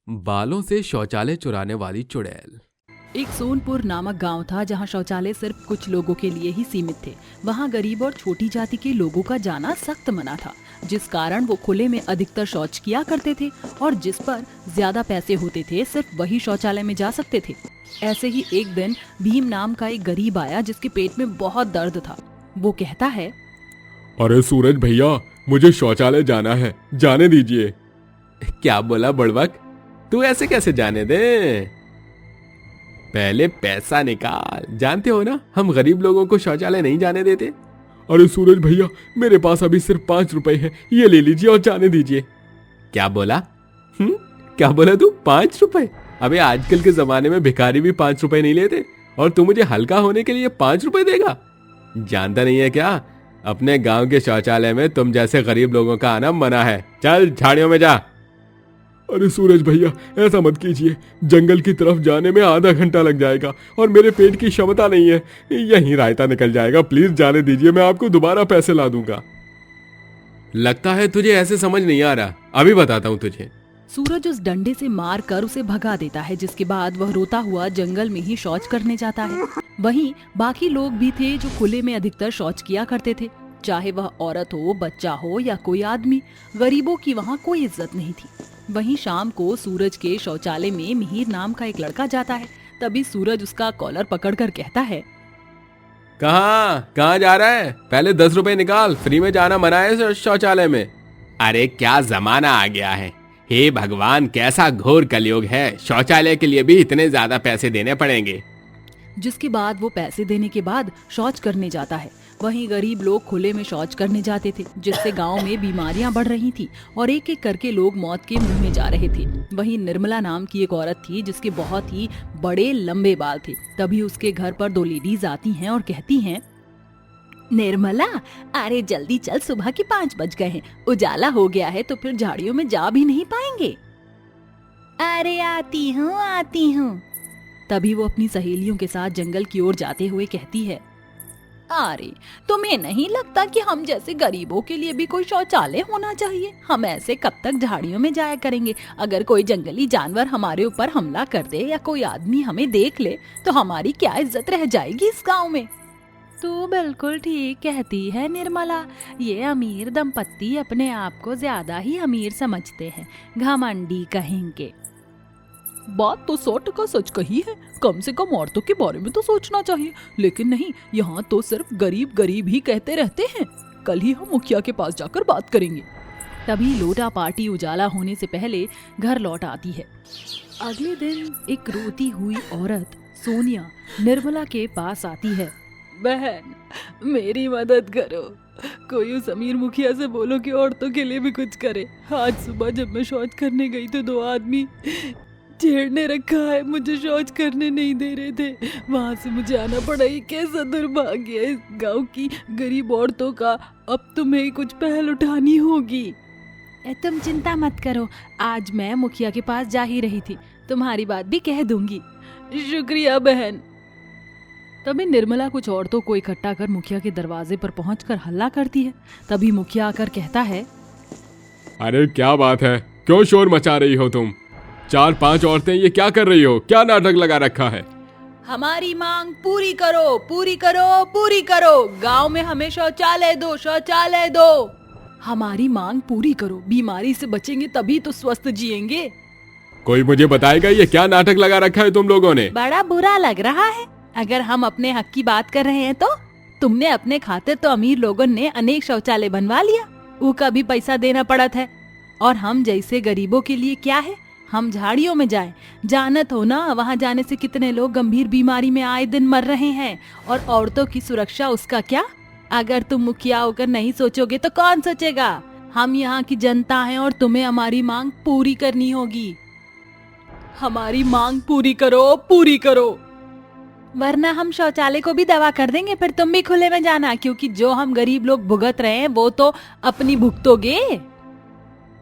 बालों से शौचालय चुराने वाली चुड़ैल। एक सोनपुर नामक गांव था जहां शौचालय सिर्फ कुछ लोगों के लिए ही सीमित थे। वहां गरीब और छोटी जाति के लोगों का जाना सख्त मना था, जिस कारण वो खुले में अधिकतर शौच किया करते थे और जिस पर ज्यादा पैसे होते थे सिर्फ वही शौचालय में जा सकते थे। ऐसे ही एक दिन भीम नाम का एक गरीब आया जिसके पेट में बहुत दर्द था। वो कहता है, अरे सूरज भैया, मुझे शौचालय जाना है, जाने दीजिए। क्या बोला बुड़बक, तू ऐसे कैसे जाने दे? पहले पैसा निकाल। जानते हो ना, हम गरीब लोगों को शौचालय नहीं जाने देते। अरे सूरज भैया, मेरे पास अभी सिर्फ 5 रुपए है, ये ले लीजिए और जाने दीजिए। क्या बोला? क्या बोला तू? 5 रुपए? अबे आजकल के जमाने में भिखारी भी 5 रुपए नहीं लेते, और तू मुझे हल्का होने के लिए 5 रुपए देगा? जानता नहीं है क्या? अपने गांव के शौचालय में तुम जैसे गरीब लोगों का आना मना है। चल झाड़ियों में जा। अरे सूरज भैया, ऐसा मत कीजिए, जंगल की तरफ जाने में आधा घंटा लग जाएगा और मेरे पेट की क्षमता नहीं है, यहीं रायता निकल जाएगा। प्लीज जाने दीजिए, मैं आपको दोबारा पैसे ला दूंगा। लगता है तुझे ऐसे समझ नहीं आ रहा, अभी बताता हूँ तुझे। सूरज उस डंडे से मार कर उसे भगा देता है, जिसके बाद वह रोता हुआ जंगल में ही शौच करने जाता है। वहीं बाकी लोग भी थे जो खुले में अधिकतर शौच किया करते थे, चाहे वह औरत हो, बच्चा हो या कोई आदमी। गरीबों की वहाँ कोई इज्जत नहीं थी। वहीं शाम को सूरज के शौचालय में मिहिर नाम का एक लड़का जाता है। तभी सूरज उसका कॉलर पकड़कर कहता है, कहाँ जा रहा है? पहले 10 रुपए निकाल, फ्री में जाना मना है शौचालय में। अरे क्या जमाना आ गया है, हे भगवान, कैसा घोर कलयुग है। शौचालय के लिए भी इतने ज्यादा पैसे देने पड़ेंगे। जिसके बाद वो पैसे देने के बाद शौच करने जाता है। वहीं गरीब लोग खुले में शौच करने जाते थे, जिससे गांव में बीमारियां बढ़ रही थी और एक एक करके लोग मौत के मुंह में जा रहे थे। वहीं निर्मला नाम की एक औरत थी जिसके बहुत ही बड़े लंबे बाल थे। तभी उसके घर पर 2 लेडीज आती हैं और कहती हैं, निर्मला, अरे जल्दी चल, सुबह के 5 बज गए हैं, उजाला हो गया है तो फिर झाड़ियों में जा भी नहीं पाएंगे। अरे आती हूँ। तभी वो अपनी सहेलियों के साथ जंगल की ओर जाते हुए कहती है, अरे तुम्हें नहीं लगता कि हम जैसे गरीबों के लिए भी कोई शौचालय होना चाहिए? हम ऐसे कब तक झाड़ियों में जाया करेंगे? अगर कोई जंगली जानवर हमारे ऊपर हमला कर दे या कोई आदमी हमें देख ले तो हमारी क्या इज्जत रह जाएगी इस गांव में? तू बिल्कुल ठीक कहती है निर्मला, ये अमीर दंपत्ति अपने आप को ज्यादा ही अमीर समझते हैं, घमंडी कहेंगे। बात तो 100% सच कही है, कम से कम औरतों के बारे में तो सोचना चाहिए, लेकिन नहीं, यहाँ तो सिर्फ गरीब ही कहते रहते हैं। कल ही हम मुखिया के पास जाकर बात करेंगे। तभी लोटा पार्टी उजाला होने से पहले घर लौट आती है। अगले दिन एक रोती हुई औरत सोनिया निर्मला के पास आती है। बहन, मेरी मदद करो, कोई उस अमीर मुखिया से बोलो कि औरतों के लिए भी कुछ करे। आज सुबह जब मैं शौच करने गई तो 2 आदमी छेड़ने रखा है, मुझे शौच करने नहीं दे रहे थे, वहाँ से मुझे आना पड़ा। ये कैसा दुर्भाग्य है इस गांव की गरीब औरतों का। अब तुम्हें कुछ पहल उठानी होगी। तुम चिंता मत करो, आज मैं मुखिया के पास जा ही रही थी, तुम्हारी बात भी कह दूंगी। शुक्रिया बहन। तभी निर्मला कुछ औरतों को इकट्ठा कर मुखिया के दरवाजे पर पहुंचकर हल्ला करती है। तभी मुखिया आकर कहता है, अरे क्या बात है, क्यों शोर मचा रही हो तुम? 4-5 औरतें ये क्या कर रही हो? क्या नाटक लगा रखा है? हमारी मांग पूरी करो, पूरी करो, पूरी करो। गांव में हमें शौचालय दो, शौचालय दो। हमारी मांग पूरी करो, बीमारी से बचेंगे तभी तो स्वस्थ जिएंगे। कोई मुझे बताएगा ये क्या नाटक लगा रखा है तुम लोगों ने? बड़ा बुरा लग रहा है। अगर हम अपने हक की बात कर रहे हैं तो तुमने अपने खातिर तो अमीर लोगों ने अनेक शौचालय बनवा लिया, उसका भी पैसा देना पड़ता है। और हम जैसे गरीबों के लिए क्या है? हम झाड़ियों में जाएं, जानत हो ना, वहाँ जाने से कितने लोग गंभीर बीमारी में आए दिन मर रहे हैं। और औरतों की सुरक्षा, उसका क्या? अगर तुम मुखिया होकर नहीं सोचोगे तो कौन सोचेगा? हम यहाँ की जनता हैं और तुम्हें हमारी मांग पूरी करनी होगी। हमारी मांग पूरी करो, पूरी करो, वरना हम शौचालय को भी दवा कर देंगे, फिर तुम भी खुले में जाना, क्योंकि जो हम गरीब लोग भुगत रहे हैं वो तो अपनी भुगतोगे।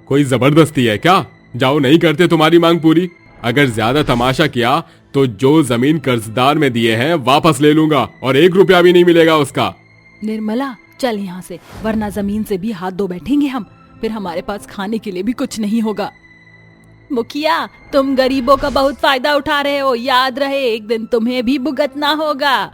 कोई जबरदस्ती है क्या? जाओ, नहीं करते तुम्हारी मांग पूरी। अगर ज्यादा तमाशा किया तो जो जमीन कर्जदार में दिए हैं वापस ले लूंगा और 1 रुपया भी नहीं मिलेगा उसका। निर्मला, चल यहाँ से, वरना जमीन से भी हाथ धो बैठेंगे हम, फिर हमारे पास खाने के लिए भी कुछ नहीं होगा। मुखिया, तुम गरीबों का बहुत फायदा उठा रहे हो, याद रहे एक दिन तुम्हें भी भुगतना होगा।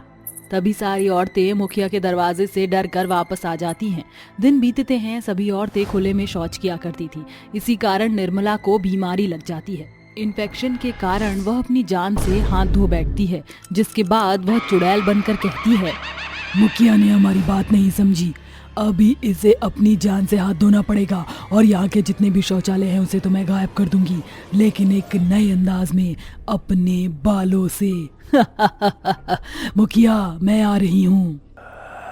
तभी सारी औरतें मुखिया के दरवाजे से डर कर वापस आ जाती हैं। दिन बीतते हैं, सभी औरतें खुले में शौच किया करती थी। इसी कारण निर्मला को बीमारी लग जाती है। इन्फेक्शन के कारण वह अपनी जान से हाथ धो बैठती है, जिसके बाद वह चुड़ैल बनकर कहती है, मुखिया ने हमारी बात नहीं समझी। अभी इसे अपनी जान से हाथ धोना पड़ेगा और यहाँ के जितने भी शौचालय हैं उसे तो मैं गायब कर दूंगी, लेकिन एक नए अंदाज में, अपने बालों से। मुखिया, मैं आ रही हूँ।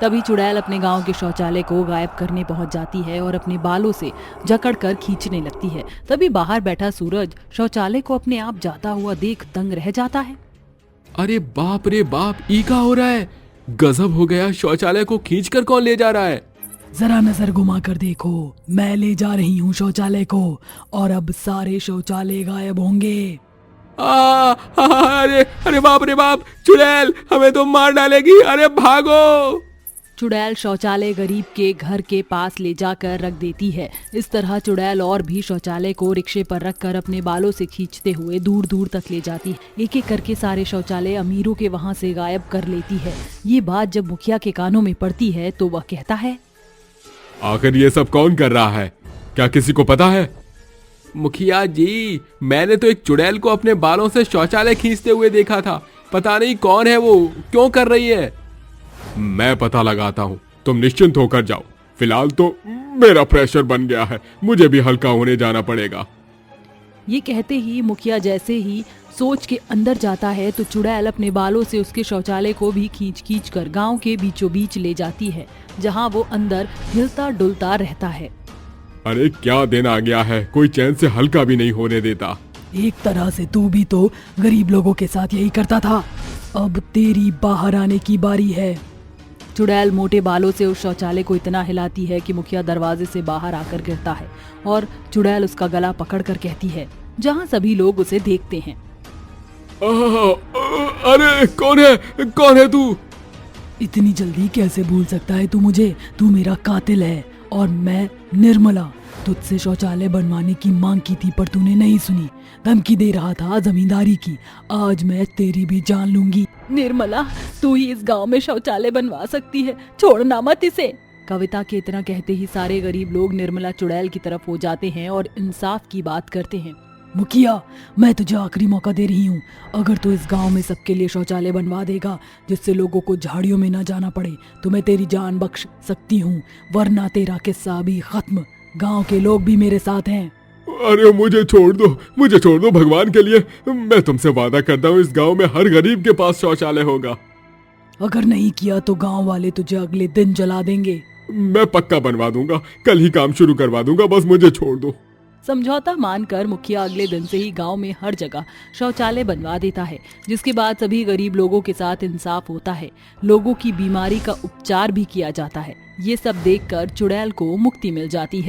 तभी चुड़ैल अपने गांव के शौचालय को गायब करने पहुंच जाती है और अपने बालों से जकड़कर खींचने लगती है। तभी बाहर बैठा सूरज शौचालय को अपने आप जाता हुआ देख दंग रह जाता है। अरे बाप रे बाप, ई क्या हो रहा है? गजब हो गया, शौचालय को खींचकर कौन ले जा रहा है? जरा नजर घुमा कर देखो, मैं ले जा रही हूँ शौचालय को और अब सारे शौचालय गायब होंगे। अरे अरे बाप रे बाप, चुड़ैल हमें तो मार डालेगी, अरे भागो। चुड़ैल शौचालय गरीब के घर के पास ले जाकर रख देती है। इस तरह चुड़ैल और भी शौचालय को रिक्शे पर रखकर अपने बालों से खींचते हुए दूर दूर तक ले जाती है। एक एक करके सारे शौचालय अमीरों के वहां से गायब कर लेती है। ये बात जब मुखिया के कानों में पड़ती है तो वह कहता है, आखिर ये सब कौन कर रहा है? क्या किसी को पता है? मुखिया जी, मैंने तो एक चुड़ैल को अपने बालों से शौचालय खींचते हुए देखा था। पता नहीं कौन है वो, क्यों कर रही है? मैं पता लगाता हूँ, तुम निश्चिंत होकर जाओ। फिलहाल तो मेरा प्रेशर बन गया है, मुझे भी हल्का होने जाना पड़ेगा। ये कहते ही मुखिया जैसे ही सोच के अंदर जाता है तो चुड़ैल अपने बालों से उसके शौचालय को भी खींच खींच कर गांव के बीचों बीच ले जाती है, जहां वो अंदर हिलता डुलता रहता है। अरे क्या दिन आ गया है, कोई चैन से हल्का भी नहीं होने देता। एक तरह से तू भी तो गरीब लोगों के साथ यही करता था। अब तेरी बाहर आने की बारी है। चुड़ैल मोटे बालों से उस शौचालय को इतना हिलाती है कि मुखिया दरवाजे से बाहर आकर गिरता है और चुड़ैल उसका गला पकड़कर कहती है, जहां सभी लोग उसे देखते हैं, अरे कौन है तू? इतनी जल्दी कैसे भूल सकता है तू मुझे? तू मेरा कातिल है और मैं निर्मला। तुझसे शौचालय बनवाने की मांग की थी पर तूने नहीं सुनी, धमकी दे रहा था जमींदारी की। आज मैं तेरी भी जान लूंगी। निर्मला, तू ही इस गांव में शौचालय बनवा सकती है, छोड़ना मत इसे। कविता के इतना कहते ही सारे गरीब लोग निर्मला चुड़ैल की तरफ हो जाते हैं और इंसाफ की बात करते हैं। मुखिया, मैं तुझे आखिरी मौका दे रही हूँ। अगर तू इस गांव में सबके लिए शौचालय बनवा देगा जिससे लोगों को झाड़ियों में न जाना पड़े तो मैं तेरी जान बख्श सकती हूँ, वरना तेरा किस्सा भी खत्म। गांव के लोग भी मेरे साथ हैं। अरे मुझे छोड़ दो भगवान के लिए। मैं तुमसे वादा करता हूँ, इस गांव में हर गरीब के पास शौचालय होगा। अगर नहीं किया तो गांव वाले तुझे अगले दिन जला देंगे। मैं पक्का बनवा दूंगा, कल ही काम शुरू करवा दूंगा, बस मुझे छोड़ दो। समझौता मानकर मुखिया अगले दिन से ही गांव में हर जगह शौचालय बनवा देता है, जिसके बाद सभी गरीब लोगों के साथ इंसाफ होता है। लोगों की बीमारी का उपचार भी किया जाता है। ये सब देखकर चुड़ैल को मुक्ति मिल जाती है।